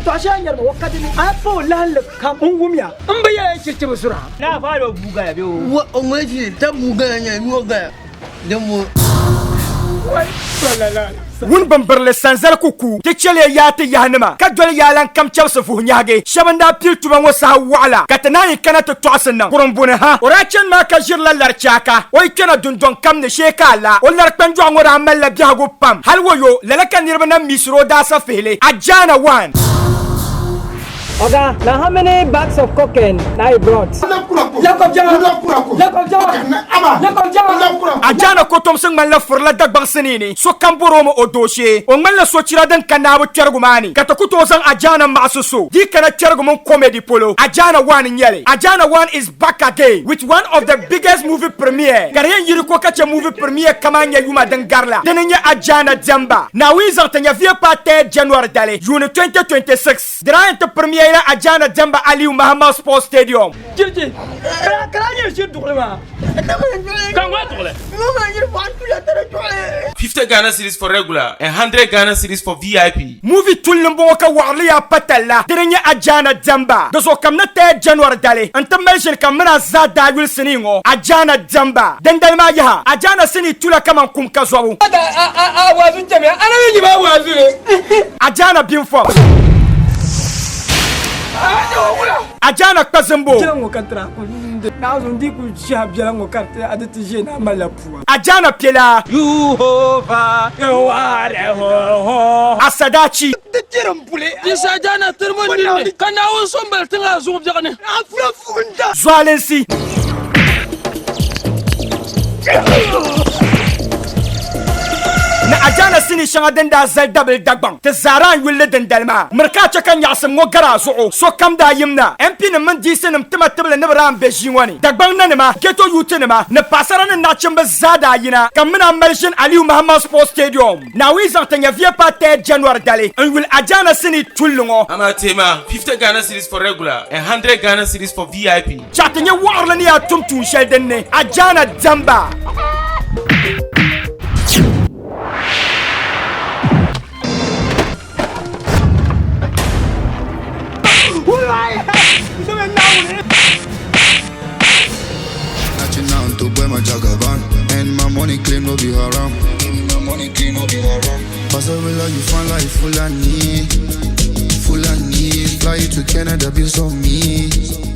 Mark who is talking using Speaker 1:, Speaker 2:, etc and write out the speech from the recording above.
Speaker 1: to ashanyar ba wakati ni apo lalle kam ungumya amba ya yake ce basura
Speaker 2: na fara buga ya biyo
Speaker 3: wa umaji ta buga ne ngoga demo
Speaker 4: wun bambarle sanzal kuku te chele yate yahnima ka dol yalan kam chawse fu nyaage shabanda pil tuban wasa wala katana kana to toasan kurumbune ha orachen ma ka jirla larchaka oy kana dundon kam ne shekala o lar kpanjo ngora amalla biago pam halwoyo lalakan nirbana misro da sa fele AJAANA 1
Speaker 1: Oga, now how many bags of cocaine now you brought?
Speaker 4: AJAANA ko tom sing man la furla dagbang sinini so kamboro mo odoshe o man la so chira dan kana bu tergumani kata kuto sang AJAANA masusu di kana tergumon comedy polo AJAANA 1 nyele AJAANA 1 is back again with one of the biggest movie premiere kariyan yiri ko kacha movie premiere kamanya yuma dan garla denenya AJAANA DIEMBA na wiza tanya vie pa 3 January dale June 2026 dra ente premiere AJAANA DIEMBA Aliu Mahama Sports Stadium.
Speaker 1: Jiji, kalanya shi duklema.
Speaker 2: Kan wa tukle
Speaker 5: 50 Ghana cedis for regular and 100 Ghana cedis for VIP.
Speaker 4: Movie tulumbo ka warliya patalla denenya AJAANA DIEMBA doso kamna 3 January dale anta mention kamna za dawil siningo AJAANA DIEMBA dendal ma yaha AJAANA sini tula kama kum kazwabu
Speaker 1: wazu jami'a ana yi ba wazu
Speaker 4: AJAANA binfo AJAANA kazembo
Speaker 1: jirango katra ko na zo ndi ku shab jirango katra adati je na malapua
Speaker 4: AJAANA piela
Speaker 1: Yuhova yaware ho
Speaker 4: asadachi
Speaker 1: jiran bule
Speaker 2: isa AJAANA turmon kana won sombal tinga zo jagane
Speaker 1: afra funda
Speaker 4: Zwalensi na AJAANA sini shanga denda zal double dagbang te zaran yulle dendalma merka chakan yasam ngo gara so kam da yimna MP ne man disenum tima tibla ne ram bejinwani dagbang nanema geto yutenema ne pasara na chamba zada yina kamina Malaysian Aliu Mahama Sports Stadium na wiza tanya vie pa 3 January dale and will AJAANA sini tulungo
Speaker 5: Amatema 50 Ghana cedis for regular and 100 Ghana cedis for VIP.
Speaker 4: chatanya warla ni atum tun sheldenne AJAANA DIEMBA
Speaker 6: To buy my Jagaban and my money clean no be haram. Possible you find life full of need. Fly you to Canada, be so me.